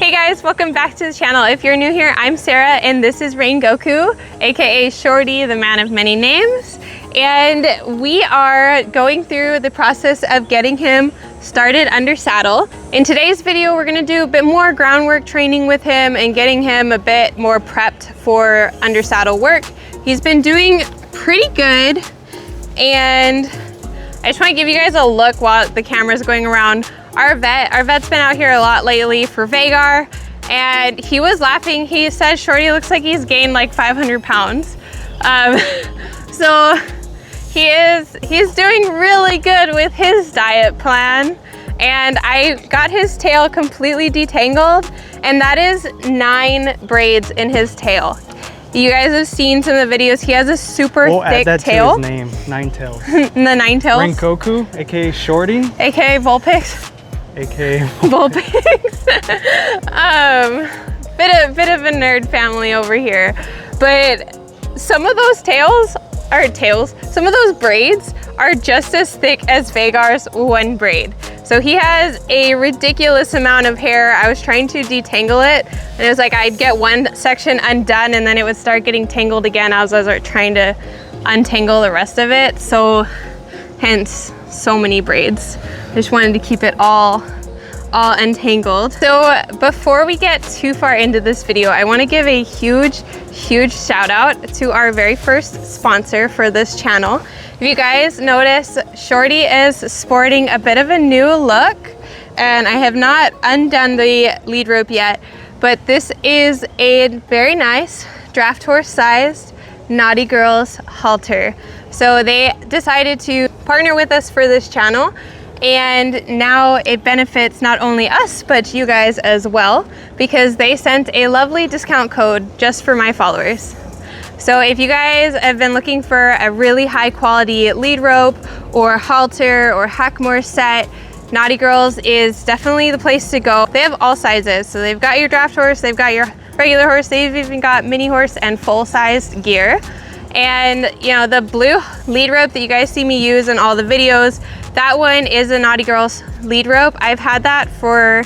Hey guys, welcome back to the channel. If you're new here, I'm Sarah and this is Rengoku, aka Shorty, the man of many names. And we are going through the process of getting him started under saddle. In today's video, we're gonna do a bit more groundwork training with him and getting him a bit more prepped for under saddle work. He's been doing pretty good, and I just wanna give you guys a look while the camera's going around. Our vet's been out here a lot lately for Vagar, and he was laughing. He said Shorty looks like he's gained like 500 pounds. So he's doing really good with his diet plan. And I got his tail completely detangled, and that is 9 braids in his tail. You guys have seen some of the videos. He has a super thick tail. To his name, 9 tails. The 9 tails. Rengoku, aka Shorty. AKA Vulpix. AKA Vulpix. Bit of a nerd family over here. But some of those some of those braids are just as thick as Vagar's one braid. So he has a ridiculous amount of hair. I was trying to detangle it, and it was like I'd get one section undone and then it would start getting tangled again as I was trying to untangle the rest of it. So hence so many braids. I just wanted to keep it all untangled. So before we get too far into this video, I want to give a huge shout out to our very first sponsor for this channel. If you guys notice, Shorty is sporting a bit of a new look, and I have not undone the lead rope yet, but this is a very nice draft horse sized Naughty Girls halter. So they decided to partner with us for this channel, and now it benefits not only us but you guys as well, because they sent a lovely discount code just for my followers. So if you guys have been looking for a really high quality lead rope or halter or Hackmore set, Naughty Girls is definitely the place to go. They have all sizes. So they've got your draft horse, they've got your regular horse, they've even got mini horse and full-sized gear. And you know, the blue lead rope that you guys see me use in all the videos, that one is a Naughty Girls lead rope. I've had that for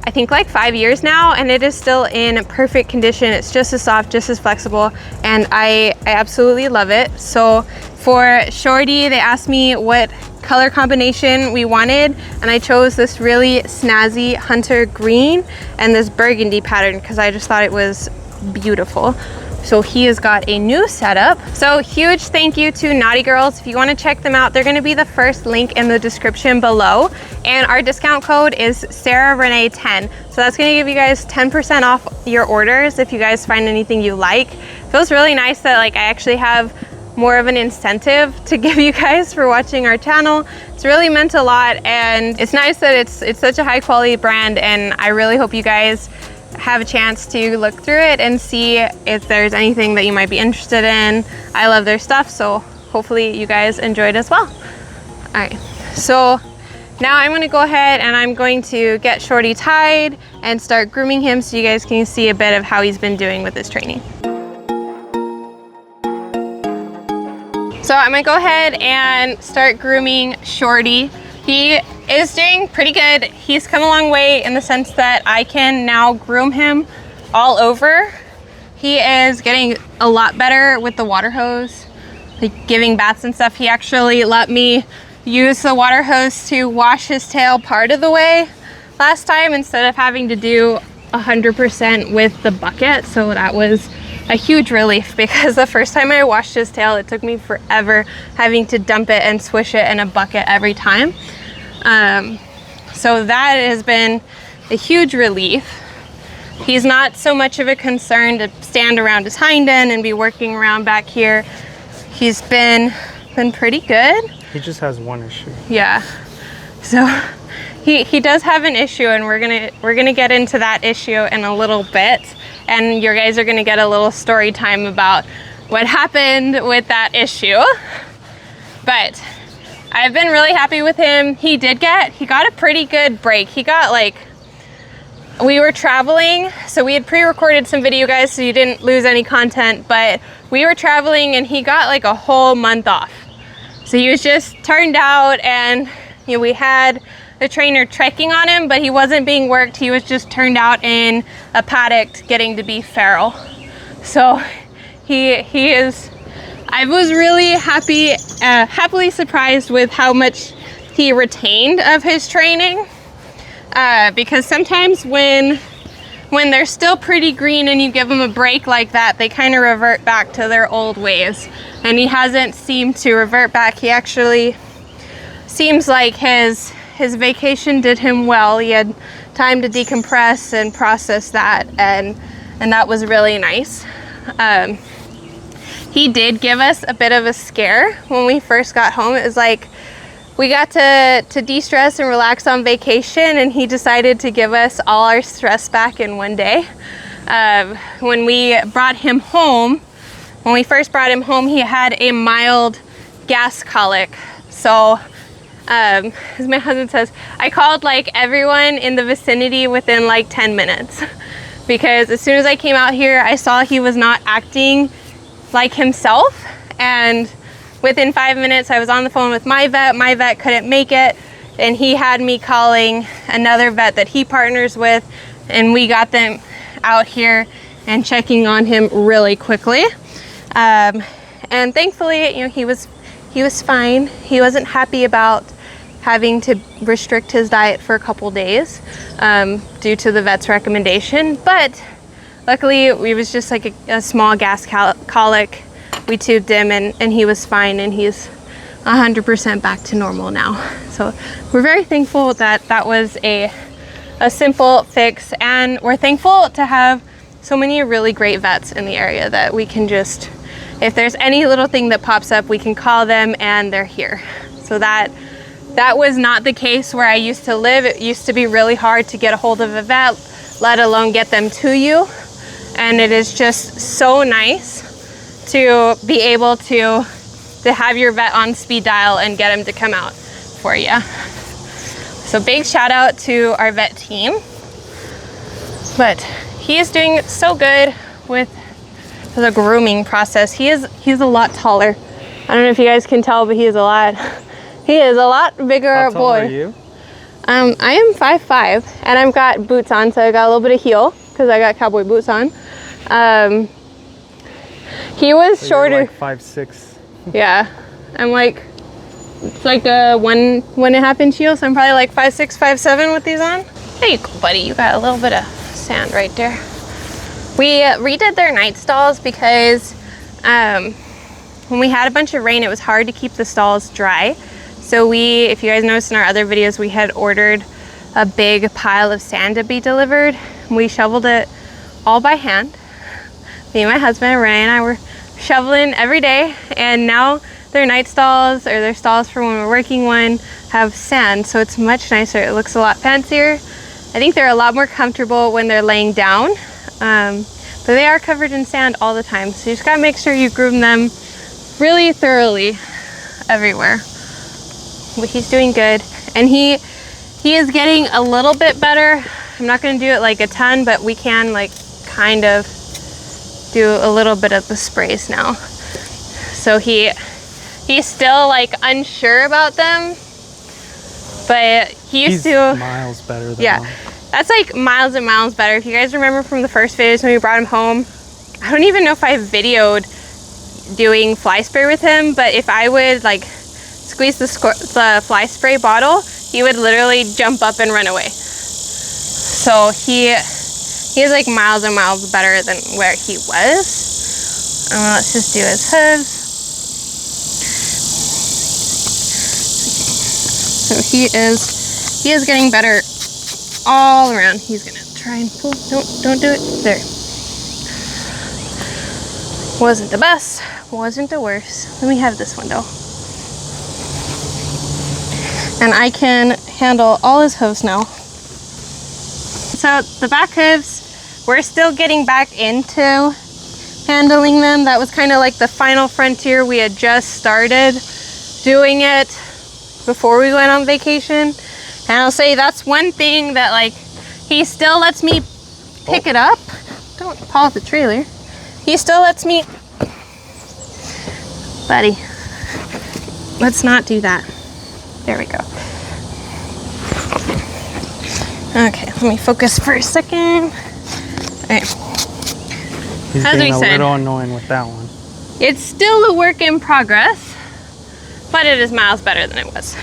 I think like 5 years now, and it is still in perfect condition. It's just as soft, just as flexible, and I absolutely love it. So for Shorty, they asked me what color combination we wanted, and I chose this really snazzy hunter green and this burgundy pattern because I just thought it was beautiful. So he has got a new setup. So huge thank you to Naughty Girls. If you want to check them out, they're going to be the first link in the description below. And our discount code is srcbusinessconnect10. So that's going to give you guys 10% off your orders if you guys find anything you like. It feels really nice that like I actually have more of an incentive to give you guys for watching our channel. It's really meant a lot, and it's nice that it's such a high quality brand, and I really hope you guys have a chance to look through it and see if there's anything that you might be interested in. I love their stuff, so hopefully you guys enjoyed as well. All right, so now I'm going to go ahead and I'm going to get Shorty tied and start grooming him so you guys can see a bit of how he's been doing with his training. So I'm going to go ahead and start grooming Shorty. He is doing pretty good. He's come a long way in the sense that I can now groom him all over. He is getting a lot better with the water hose, like giving baths and stuff. He actually let me use the water hose to wash his tail part of the way last time instead of having to do 100% with the bucket. So that was a huge relief, because the first time I washed his tail, it took me forever having to dump it and swish it in a bucket every time. So that has been a huge relief. He's not so much of a concern to stand around his hind end and be working around back here. He's been pretty good. He just has one issue. Yeah. So he does have an issue, and we're gonna get into that issue in a little bit, and you guys are gonna get a little story time about what happened with that issue. But I've been really happy with him. He got a pretty good break. He got like, we were traveling, so we had pre-recorded some video, guys, so you didn't lose any content, but we were traveling and he got like a whole month off. So he was just turned out, and you know, we had the trainer trekking on him, but he wasn't being worked. He was just turned out in a paddock getting to be feral. So he is, I was really happily surprised with how much he retained of his training, because sometimes when they're still pretty green and you give them a break like that, they kind of revert back to their old ways. And he hasn't seemed to revert back. He actually seems like his vacation did him well. He had time to decompress and process that, and that was really nice. He did give us a bit of a scare when we first got home. It was like we got to de-stress and relax on vacation, and he decided to give us all our stress back in one day. When we brought him home, when we first brought him home, he had a mild gas colic. So as my husband says, I called like everyone in the vicinity within like 10 minutes because as soon as I came out here, I saw he was not acting like himself, and within 5 minutes I was on the phone with my vet couldn't make it, and he had me calling another vet that he partners with, and we got them out here and checking on him really quickly. And thankfully, you know, he was fine. He wasn't happy about having to restrict his diet for a couple days due to the vet's recommendation, but luckily it was just like a small gas colic. We tubed him and he was fine, and he's 100% back to normal now. So we're very thankful that that was a simple fix, and we're thankful to have so many really great vets in the area that we can just, if there's any little thing that pops up, we can call them and they're here. So that was not the case where I used to live. It used to be really hard to get a hold of a vet, let alone get them to you. And it is just so nice to be able to have your vet on speed dial and get him to come out for you. So big shout out to our vet team. But he is doing so good with the grooming process. he's a lot taller. I don't know if you guys can tell, but he is a lot bigger. How tall boy. are you? I am 5'5", and I've got boots on, so I got a little bit of heel because I got cowboy boots on. He was So shorter. you're like 5'6". Yeah, I'm like, it's like a 1.5 inch heel, so I'm probably like 5'6", 5'7" with these on. There you go, buddy. You got a little bit of sand right there. We redid their night stalls because when we had a bunch of rain, it was hard to keep the stalls dry. So if you guys noticed in our other videos, we had ordered a big pile of sand to be delivered. We shoveled it all by hand. Me and my husband, Ray, and I were shoveling every day, and now their night stalls, or their stalls for when we're working one, have sand, so it's much nicer. It looks a lot fancier. I think they're a lot more comfortable when they're laying down, but they are covered in sand all the time, so you just gotta make sure you groom them really thoroughly everywhere. But he's doing good, and he is getting a little bit better. I'm not gonna do it like a ton, but we can like kind of do a little bit of the sprays now. So he's still like unsure about them, but he's miles better than yeah, that's like miles and miles better. If you guys remember from the first videos when we brought him home, I don't even know if I videoed doing fly spray with him, but if I would like squeeze the fly spray bottle, he would literally jump up and run away. So he is like miles and miles better than where he was. Let's just do his hooves. So he is getting better all around. He's gonna try and pull. Don't do it. There. Wasn't the best, wasn't the worst. Let me have this window. And I can handle all his hooves now. So the back hooves, we're still getting back into handling them. That was kind of like the final frontier. We had just started doing it before we went on vacation. And I'll say that's one thing that like, he still lets me pick it up. Don't paw the trailer. He still lets me, buddy, let's not do that. There we go. Okay, let me focus for a second. Okay. He's As being we a said, little annoying with that one. it's still a work in progress, but it is miles better than it was.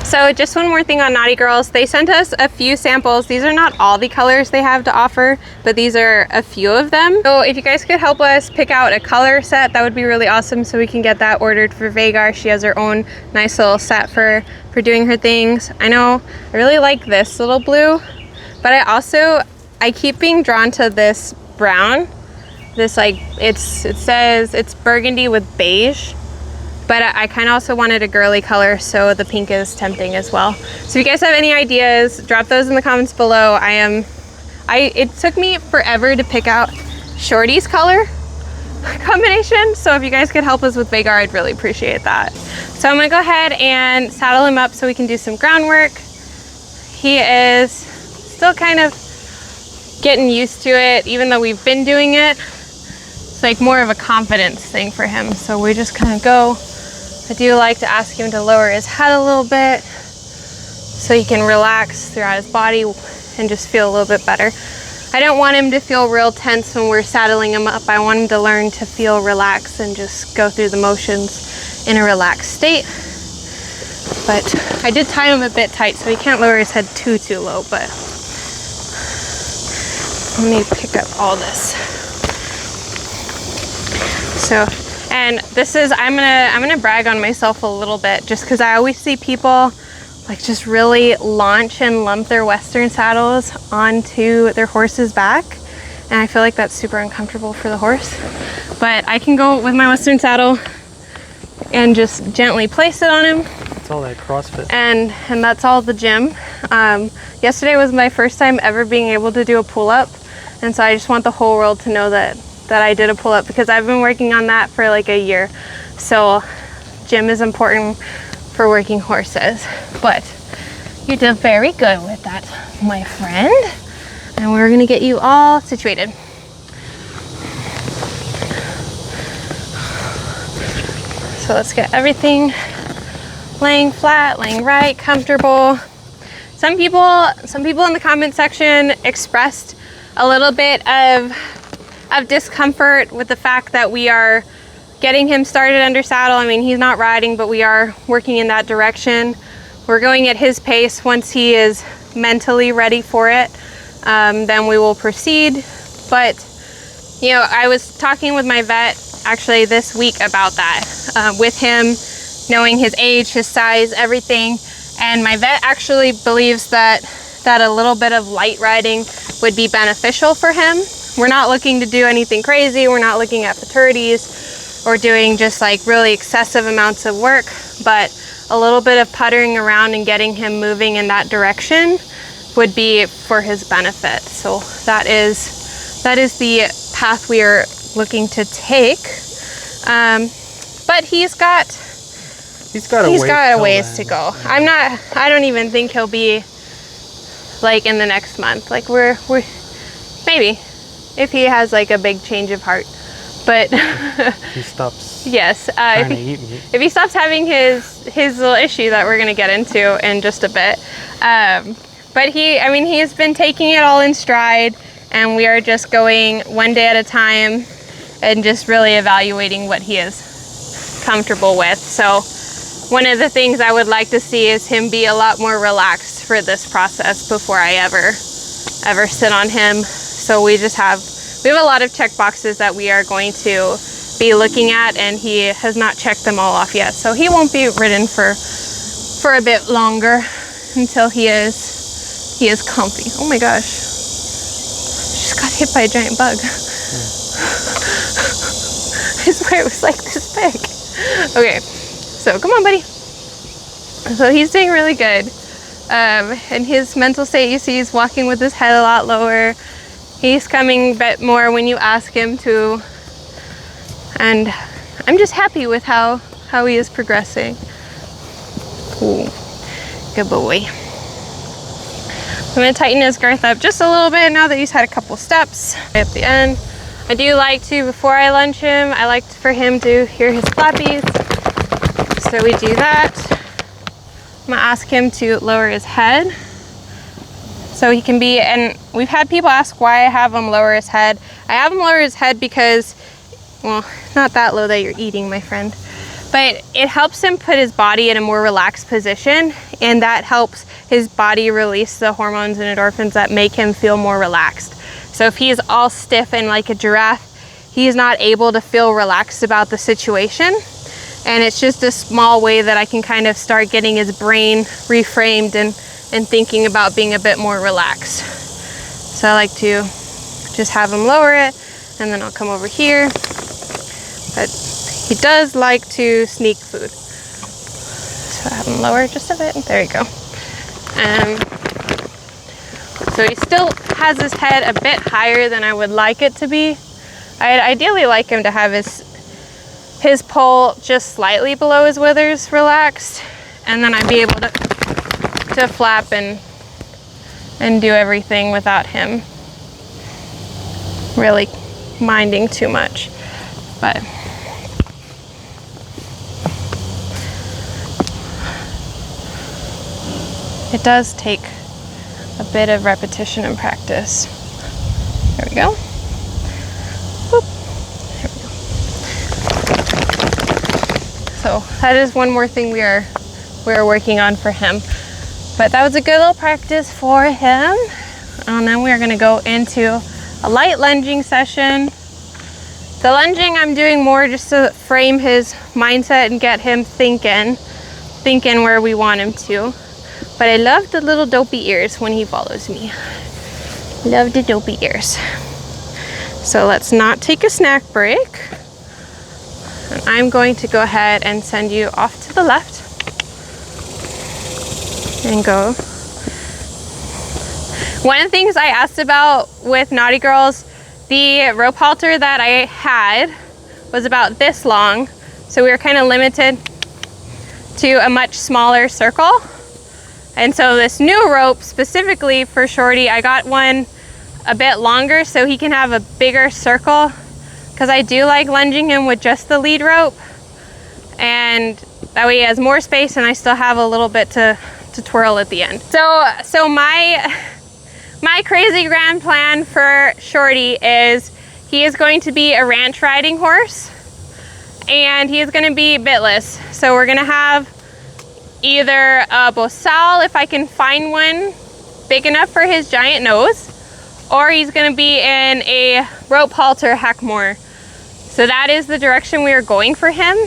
So just one more thing on Naughty Girls. They sent us a few samples. These are not all the colors they have to offer, but these are a few of them. So if you guys could help us pick out a color set, that would be really awesome, so we can get that ordered for Vhagar. She has her own nice little set for doing her things. I know I really like this little blue, but I keep being drawn to this brown. This, like, it says it's burgundy with beige. But I kind of also wanted a girly color, so the pink is tempting as well. So if you guys have any ideas, drop those in the comments below. It took me forever to pick out Shorty's color combination, so if you guys could help us with Vhagar, I'd really appreciate that. So I'm gonna go ahead and saddle him up so we can do some groundwork. He is still kind of getting used to it, even though we've been doing it. It's like more of a confidence thing for him, so we just kind of go. I do like to ask him to lower his head a little bit so he can relax throughout his body and just feel a little bit better. I don't want him to feel real tense when we're saddling him up. I want him to learn to feel relaxed and just go through the motions in a relaxed state. But I did tie him a bit tight, so he can't lower his head too low, but let me pick up all this. So, and this is, I'm gonna brag on myself a little bit, just because I always see people like just really launch and lump their Western saddles onto their horse's back, and I feel like that's super uncomfortable for the horse. But I can go with my Western saddle and just gently place it on him. It's all that CrossFit. And that's all the gym. Yesterday was my first time ever being able to do a pull-up, and so I just want the whole world to know that I did a pull-up, because I've been working on that for like a year. So gym is important for working horses. But you did very good with that, my friend. And we're gonna get you all situated. So let's get everything laying flat, laying right, comfortable. Some people in the comment section expressed a little bit of discomfort with the fact that we are getting him started under saddle. I mean, he's not riding, but we are working in that direction. We're going at his pace. Once he is mentally ready for it, then we will proceed. But, you know, I was talking with my vet actually this week about that, with him knowing his age, his size, everything. And my vet actually believes that a little bit of light riding would be beneficial for him. We're not looking to do anything crazy. We're not looking at fraternities or doing just like really excessive amounts of work, but a little bit of puttering around and getting him moving in that direction would be for his benefit. So that is the path we are looking to take. But he's got a ways to go. I don't even think he'll be like in the next month. Like we're maybe, if he has like a big change of heart, but he stops. Yes, if he stops having his little issue that we're gonna get into in just a bit. But he's been taking it all in stride, and we are just going one day at a time and just really evaluating what he is comfortable with. So one of the things I would like to see is him be a lot more relaxed for this process before I ever sit on him. So we have a lot of check boxes that we are going to be looking at, and he has not checked them all off yet. So he won't be ridden for a bit longer until he is comfy. Oh my gosh, just got hit by a giant bug. I swear it was like this big. Okay, so come on, buddy. So he's doing really good. And his mental state, you see, he's walking with his head a lot lower. He's coming a bit more when you ask him to. And I'm just happy with how he is progressing. Ooh, good boy. I'm gonna tighten his girth up just a little bit now that he's had a couple steps. At the end, I do like to, before I lunge him, I like for him to hear his flappies. So we do that. I'm gonna ask him to lower his head So he can be, and we've had people ask why I have him lower his head. I have him lower his head because, well, not that low that you're eating, my friend, but it helps him put his body in a more relaxed position, and that helps his body release the hormones and endorphins that make him feel more relaxed. So if he's all stiff and like a giraffe, he's not able to feel relaxed about the situation. And it's just a small way that I can kind of start getting his brain reframed and thinking about being a bit more relaxed. So I like to just have him lower it, and then I'll come over here. But he does like to sneak food. So I have him lower just a bit. There you go. So he still has his head a bit higher than I would like it to be. I'd ideally like him to have his poll just slightly below his withers relaxed, and then I'd be able to flap and do everything without him really minding too much. But it does take a bit of repetition and practice. There we go. Boop. There we go. So that is one more thing we are working on for him. But that was a good little practice for him. And then we're gonna go into a light lunging session. The lunging I'm doing more just to frame his mindset and get him thinking where we want him to. But I love the little dopey ears when he follows me. Love the dopey ears. So let's not take a snack break. And I'm going to go ahead and send you off to the left. And go. One of the things I asked about with Naughty Girls, the rope halter that I had was about this long. So we were kind of limited to a much smaller circle. And so this new rope specifically for Shorty, I got one a bit longer so he can have a bigger circle, because I do like lunging him with just the lead rope. And that way he has more space and I still have a little bit to twirl at the end. So my crazy grand plan for Shorty is he is going to be a ranch riding horse, and he is going to be bitless. So we're going to have either a bosal, if I can find one big enough for his giant nose, or he's going to be in a rope halter hackmore. So that is the direction we are going for him.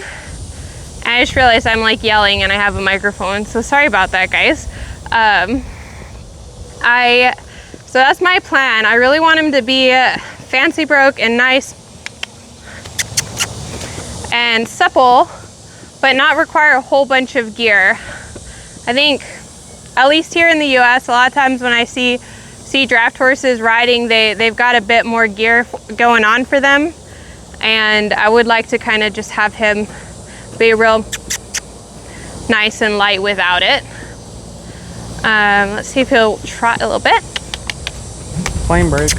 And I just realized I'm like yelling and I have a microphone, so sorry about that, guys. So that's my plan. I really want him to be fancy broke and nice and supple, but not require a whole bunch of gear. I think, at least here in the US, a lot of times when I see draft horses riding, they've got a bit more gear going on for them. And I would like to kind of just have him be real nice and light without it. Let's see if he'll trot a little bit. Flame break.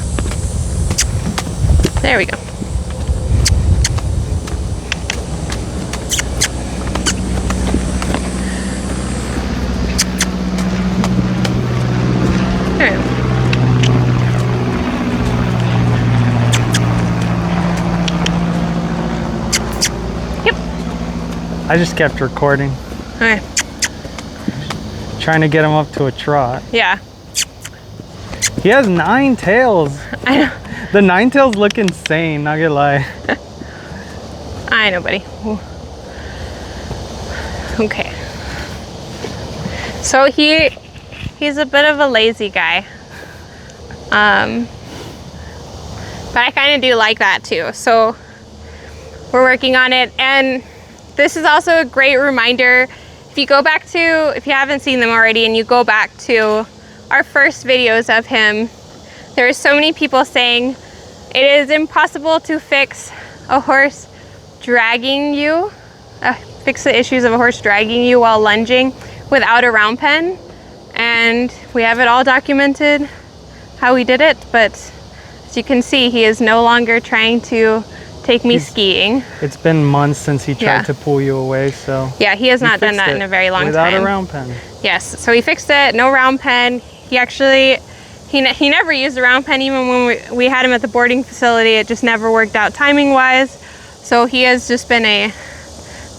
There we go. There we go. Yep. I just kept recording. Okay. Trying to get him up to a trot. Yeah. He has 9 tails. I know. The 9 tails look insane, not gonna lie. I know, buddy. Okay. So he's a bit of a lazy guy. But I kind of do like that too. So we're working on it. And this is also a great reminder. If you go back to, if you haven't seen them already, and you go back to our first videos of him, there are so many people saying it is impossible to fix a horse dragging you, fix the issues of a horse dragging you while lunging without a round pen. And we have it all documented how we did it, but as you can see, he is no longer trying to take me skiing. It's been months since he tried to pull you away, so. Yeah, he has not done that in a very long time. Without a round pen. Yes, so he fixed it, no round pen. He actually He never used a round pen. Even when we had him at the boarding facility, it just never worked out timing wise. So he has just been a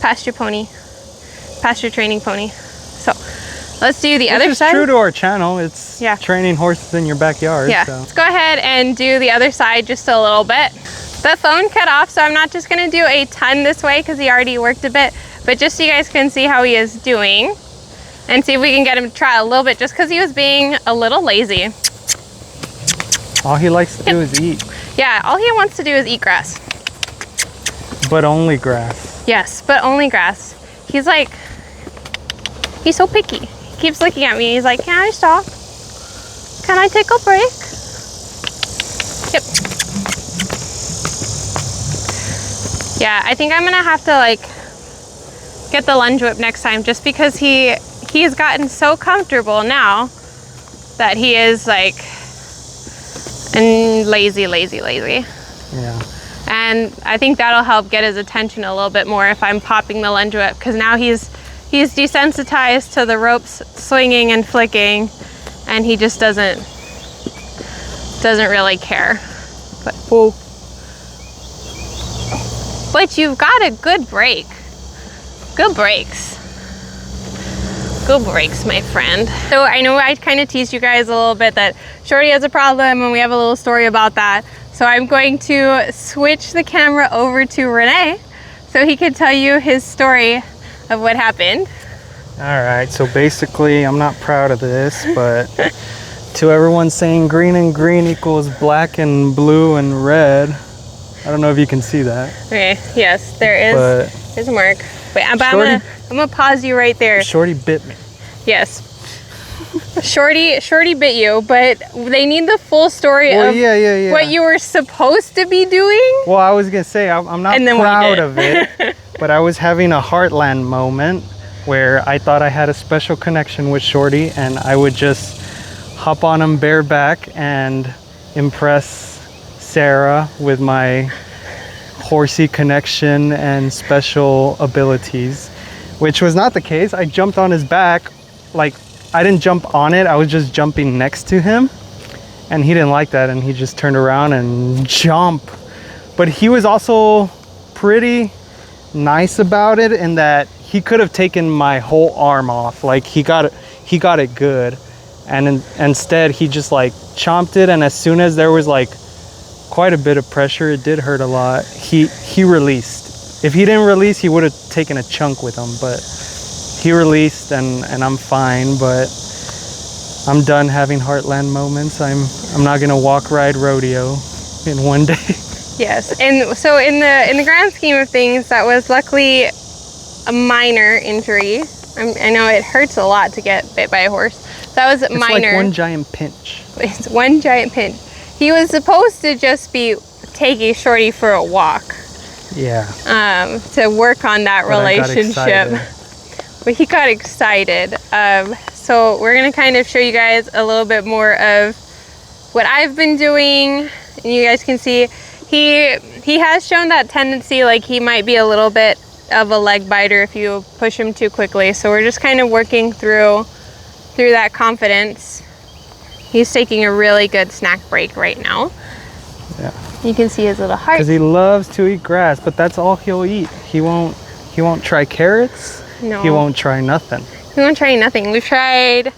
pasture training pony. So let's do the other side. Which is true to our channel. It's training horses in your backyard. Yeah. So. Let's go ahead and do the other side just a little bit. The phone cut off, so I'm not just gonna do a ton this way because he already worked a bit, but just so you guys can see how he is doing and see if we can get him to try a little bit, just because he was being a little lazy. All he likes to do is eat. Yeah, all he wants to do is eat grass. But only grass. Yes, but only grass. He's so picky. He keeps looking at me. He's like, can I stop? Can I take a break? Yep. Yeah, I think I'm gonna have to like get the lunge whip next time, just because he's gotten so comfortable now that he is like lazy. Yeah. And I think that'll help get his attention a little bit more if I'm popping the lunge whip, because now he's desensitized to the ropes swinging and flicking, and he just doesn't really care. But whoa. But you've got a good break. Good breaks. Good breaks, my friend. So I know I kind of teased you guys a little bit that Shorty has a problem, and we have a little story about that. So I'm going to switch the camera over to Renee so he can tell you his story of what happened. All right, so basically I'm not proud of this, but to everyone saying green and green equals black and blue and red, I don't know if you can see that. Okay, yes, there's a mark. Wait, I'm gonna pause you right there. Shorty bit me. Yes. Shorty bit you, but they need the full story of what you were supposed to be doing. Well, I was gonna say I'm not proud of it, but I was having a heartland moment where I thought I had a special connection with Shorty, and I would just hop on him bareback and impress Sarah with my horsey connection and special abilities, which was not the case. I jumped on his back, like I didn't jump on it, I was just jumping next to him, and he didn't like that, and he just turned around and jumped. But he was also pretty nice about it in that he could have taken my whole arm off, like he got it good, and instead he just like chomped it, and as soon as there was like quite a bit of pressure, it did hurt a lot, he released. If he didn't release, he would have taken a chunk with him, but he released, and I'm fine. But I'm done having heartland moments. I'm not gonna walk ride rodeo in one day. Yes, and so in the grand scheme of things, that was luckily a minor injury. I know it hurts a lot to get bit by a horse. That was minor. It's like one giant pinch. It's one giant pinch. He was supposed to just be taking Shorty for a walk. Yeah. To work on that relationship. But he got excited. So we're gonna kind of show you guys a little bit more of what I've been doing, and you guys can see he has shown that tendency, like he might be a little bit of a leg biter if you push him too quickly. So we're just kind of working through that confidence. He's taking a really good snack break right now. Yeah. You can see his little heart. Because he loves to eat grass, but that's all he'll eat. He won't try carrots. No. He won't try nothing. He won't try nothing. We've tried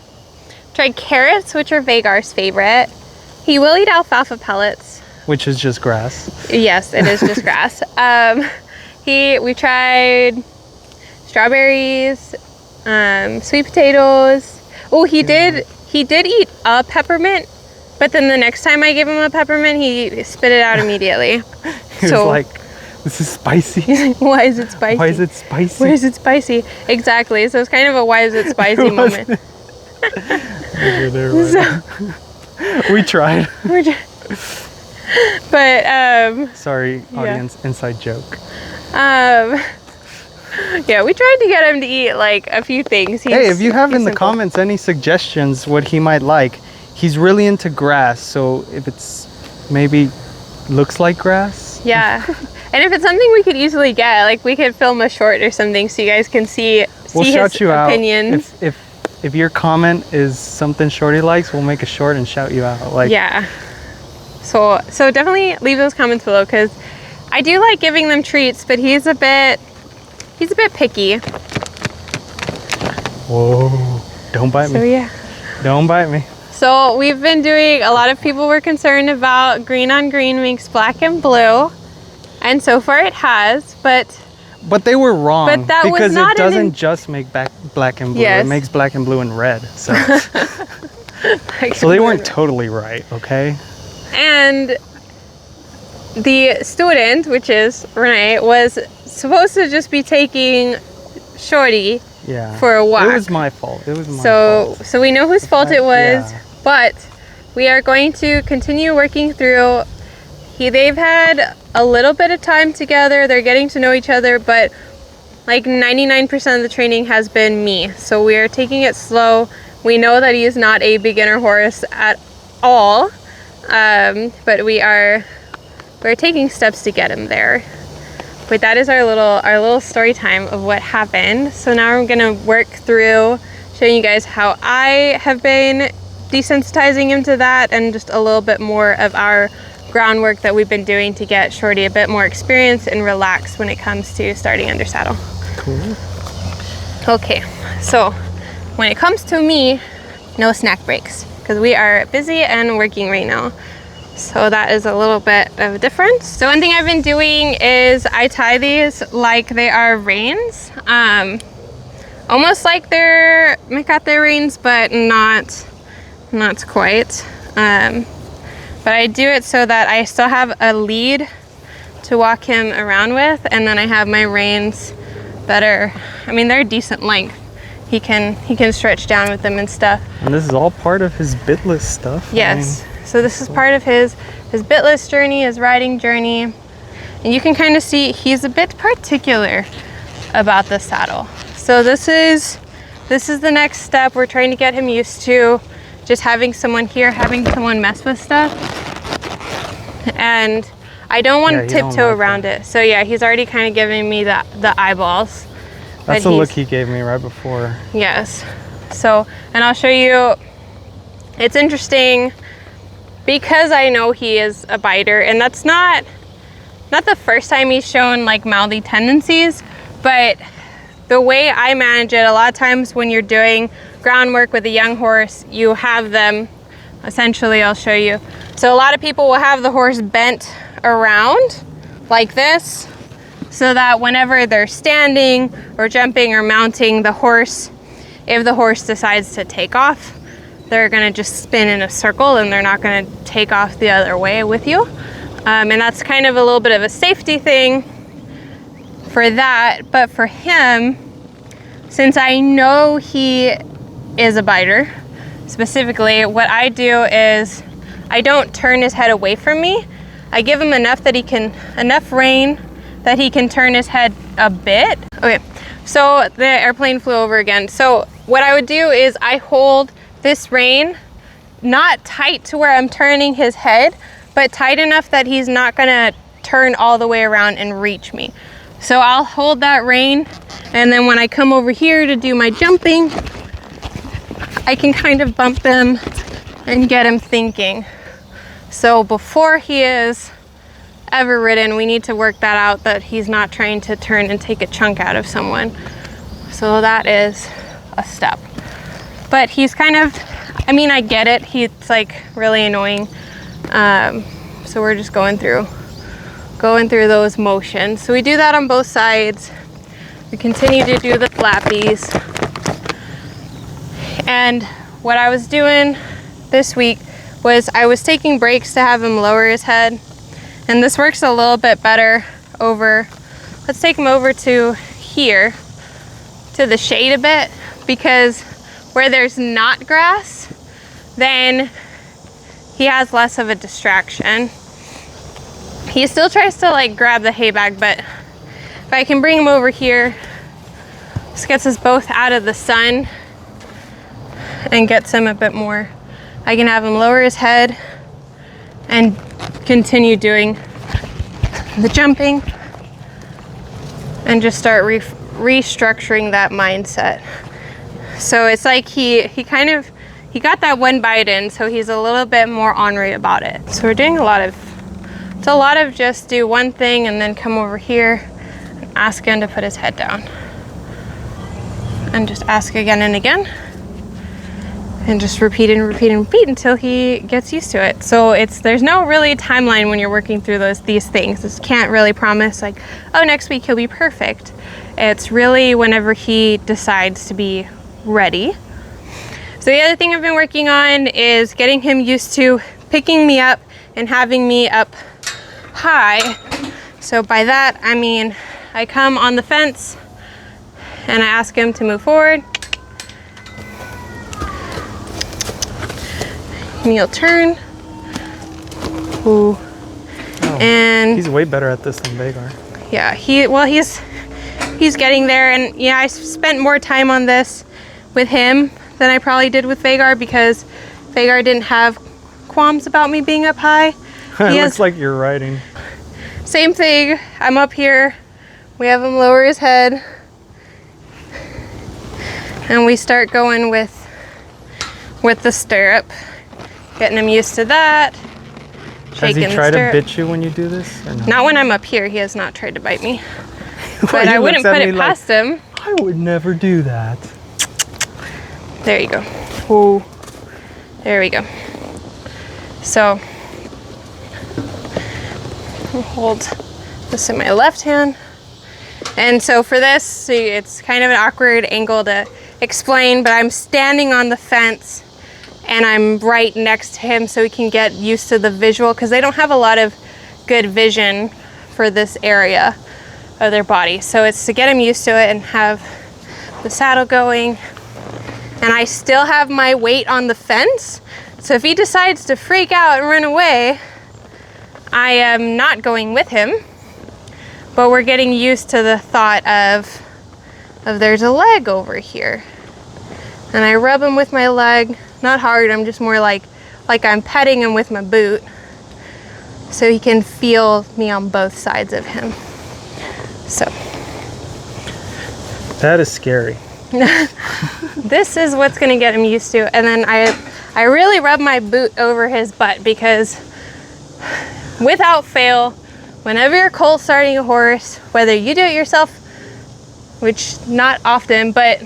carrots, which are Vagar's favorite. He will eat alfalfa pellets. Which is just grass. Yes, it is just grass. We tried strawberries, sweet potatoes. Oh, he did eat a peppermint, but then the next time I gave him a peppermint, he spit it out immediately. He was like, this is spicy. He's like, why is it spicy? Why is it spicy? Why is it spicy? Exactly. So it's kind of a why is it spicy moment. We tried. But sorry, audience, inside joke. Yeah, we tried to get him to eat like a few things. Hey, if you have in the comments any suggestions what he might like, he's really into grass, so if it's maybe looks like grass. Yeah. And if it's something we could easily get, like we could film a short or something so you guys can see We'll his shout you opinions. out if your comment is something Shorty likes, we'll make a short and shout you out. Like, yeah. So definitely leave those comments below, because I do like giving them treats, but he's a bit picky. Whoa, don't bite me. So yeah. Don't bite me. So we've been doing, a lot of people were concerned about green on green makes black and blue. And so far it has, but they were wrong. But that was because not it doesn't just make black and blue. Yes. It makes black and blue and red. So, so they weren't totally right, okay? And the student, which is Renee, was supposed to just be taking Shorty for a walk. It was my fault. It was my fault. So we know whose fault it was, Yeah. but we are going to continue working through. They've had a little bit of time together. They're getting to know each other, but like 99% of the training has been me. So we are taking it slow. We know that he is not a beginner horse at all, but we're taking steps to get him there. But that is our little story time of what happened. So now I'm gonna work through showing you guys how I have been desensitizing him to that, and just a little bit more of our groundwork that we've been doing to get Shorty a bit more experience and relaxed when it comes to starting under saddle. Cool. Okay, so when it comes to me, no snack breaks, because we are busy and working right now. So that is a little bit of a difference. So one thing I've been doing is I tie these like they are reins. Almost like they're McCarthy reins, but not quite. But I do it so that I still have a lead to walk him around with, and then I have my reins that are, I mean, they're a decent length. He can stretch down with them and stuff. And this is all part of his bitless stuff. Yes. So this is part of his bitless journey, his riding journey. And you can kind of see he's a bit particular about the saddle. So this is the next step. We're trying to get him used to just having someone here, having someone mess with stuff. And I don't want to tiptoe around it. So yeah, he's already kind of giving me the eyeballs. That's the look he gave me right before. Yes. So, and I'll show you, it's interesting because I know he is a biter, and that's not the first time he's shown like mouthy tendencies, but the way I manage it, a lot of times when you're doing groundwork with a young horse, you have them, essentially, I'll show you. So a lot of people will have the horse bent around like this, so that whenever they're standing or jumping or mounting the horse, if the horse decides to take off, they're gonna just spin in a circle and they're not gonna take off the other way with you. And that's kind of a little bit of a safety thing for that. But for him, since I know he is a biter, specifically, what I do is I don't turn his head away from me. I give him enough rein that he can turn his head a bit. Okay, so the airplane flew over again. So what I would do is I hold this rein not tight to where I'm turning his head, but tight enough that he's not gonna turn all the way around and reach me. So I'll hold that rein, and then when I come over here to do my jumping, I can kind of bump him and get him thinking. So before he is ever ridden, we need to work that out, that he's not trying to turn and take a chunk out of someone. So that is a step. But he's kind of, I mean, I get it. He's like really annoying. So we're just going through those motions. So we do that on both sides. We continue to do the flappies. And what I was doing this week was I was taking breaks to have him lower his head. And this works a little bit better over, let's take him over to here, to the shade a bit, because where there's not grass, then he has less of a distraction. He still tries to like grab the hay bag, but if I can bring him over here, this gets us both out of the sun and gets him a bit more. I can have him lower his head and continue doing the jumping and just start restructuring that mindset. So it's like he got that one bite in, so he's a little bit more ornery about it. So we're doing it's a lot of just do one thing and then come over here and ask him to put his head down. And just ask again and again. And just repeat and repeat and repeat until he gets used to it. So there's no really timeline when you're working through these things. This can't really promise like, oh, next week he'll be perfect. It's really whenever he decides to be ready. So the other thing I've been working on is getting him used to picking me up and having me up high. So by that, I mean, I come on the fence and I ask him to move forward. And he'll turn. Ooh. Oh, and he's way better at this than Vagar. Yeah, he's getting there, and yeah, I spent more time on this with him than I probably did with Vagar because Vagar didn't have qualms about me being up high. It looks like you're riding. Same thing. I'm up here. We have him lower his head, and we start going with the stirrup. Getting him used to that. Has he tried to bit you when you do this? Or no? Not when I'm up here. He has not tried to bite me. But I wouldn't put it past him. I would never do that. There you go. Ooh. There we go. So, I'll hold this in my left hand. And so for this, see, it's kind of an awkward angle to explain, but I'm standing on the fence and I'm right next to him so he can get used to the visual, because they don't have a lot of good vision for this area of their body. So it's to get him used to it and have the saddle going. And I still have my weight on the fence. So if he decides to freak out and run away, I am not going with him. But we're getting used to the thought of there's a leg over here. And I rub him with my leg. Not hard, I'm just more like I'm petting him with my boot so he can feel me on both sides of him. So. That is scary. This is what's gonna get him used to. And then I really rub my boot over his butt because without fail, whenever you're colt starting a horse, whether you do it yourself, which not often, but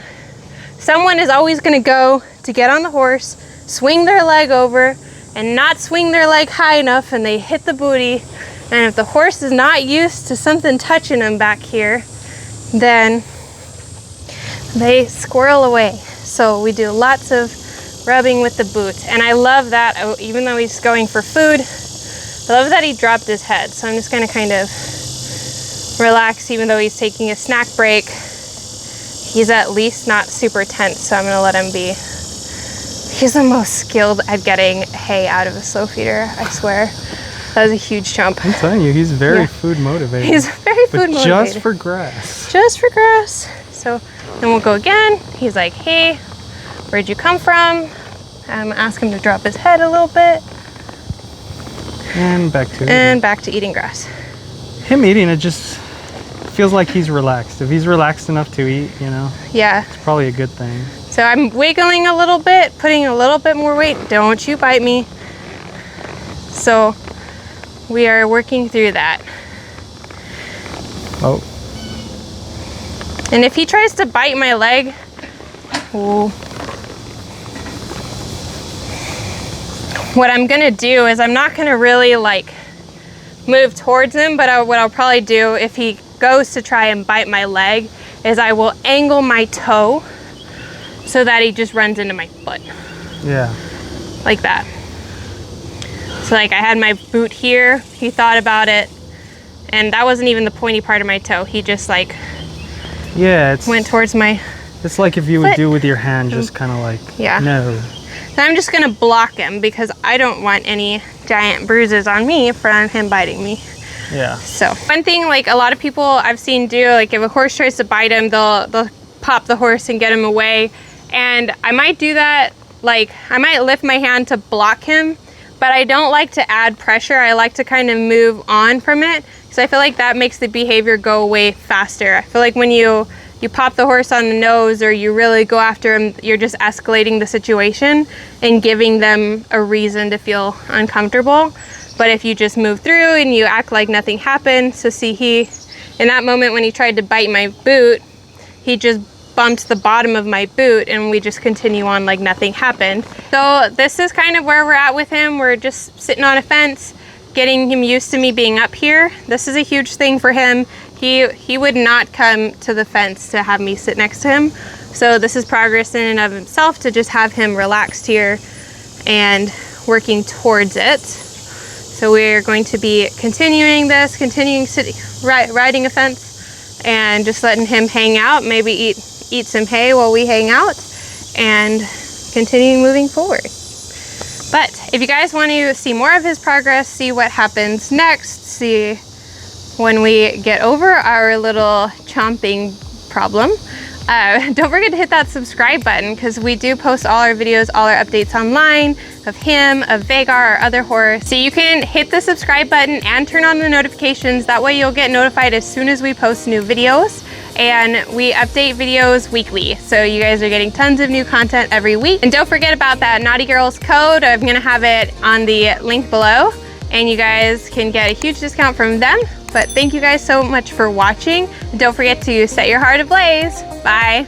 someone is always gonna go to get on the horse, swing their leg over, and not swing their leg high enough, and they hit the booty. And if the horse is not used to something touching them back here, then they squirrel away. So we do lots of rubbing with the boot. And I love that, even though he's going for food, I love that he dropped his head. So I'm just gonna kind of relax, even though he's taking a snack break. He's at least not super tense, so I'm gonna let him be. He's the most skilled at getting hay out of a slow feeder, I swear. That was a huge jump. I'm telling you, he's very food motivated. He's very food motivated. Just for grass. Just for grass. So then we'll go again. He's like, hey, where'd you come from? Ask him to drop his head a little bit. And back to eating. And back to eating grass. Him eating, it just feels like he's relaxed. If he's relaxed enough to eat, you know, yeah, it's probably a good thing. So I'm wiggling a little bit, putting a little bit more weight. Don't you bite me. So we are working through that. Oh. And if he tries to bite my leg, ooh. What I'm gonna do is I'm not gonna really like move towards him, but what I'll probably do if he goes to try and bite my leg is I will angle my toe so that he just runs into my foot. Yeah. Like that. So like I had my boot here, he thought about it, and that wasn't even the pointy part of my toe. He just like went towards my It's like if you would do with your hand, just kind of like, no. And I'm just gonna block him because I don't want any giant bruises on me from him biting me. Yeah. So one thing like a lot of people I've seen do, like if a horse tries to bite him, they'll pop the horse and get him away. And I might do that, like I might lift my hand to block him, but I don't like to add pressure. I like to kind of move on from it. So I feel like that makes the behavior go away faster. I feel like when you you pop the horse on the nose or you really go after him, you're just escalating the situation and giving them a reason to feel uncomfortable. But if you just move through and you act like nothing happened, so see, in that moment when he tried to bite my boot, he just bumped the bottom of my boot and we just continue on like nothing happened. So this is kind of where we're at with him. We're just sitting on a fence, getting him used to me being up here. This is a huge thing for him. He would not come to the fence to have me sit next to him. So this is progress in and of himself to just have him relaxed here and working towards it. So we're going to be continuing this, riding a fence and just letting him hang out, maybe eat some hay while we hang out and continuing moving forward. But if you guys want to see more of his progress, see what happens next, see when we get over our little chomping problem, don't forget to hit that subscribe button because we do post all our videos, all our updates online of him, of Vagar, our other horse. So you can hit the subscribe button and turn on the notifications. That way you'll get notified as soon as we post new videos. And we update videos weekly. So you guys are getting tons of new content every week. And don't forget about that Naughty Girls code. I'm gonna have it on the link below. And you guys can get a huge discount from them. But thank you guys so much for watching. And don't forget to set your heart ablaze. Bye.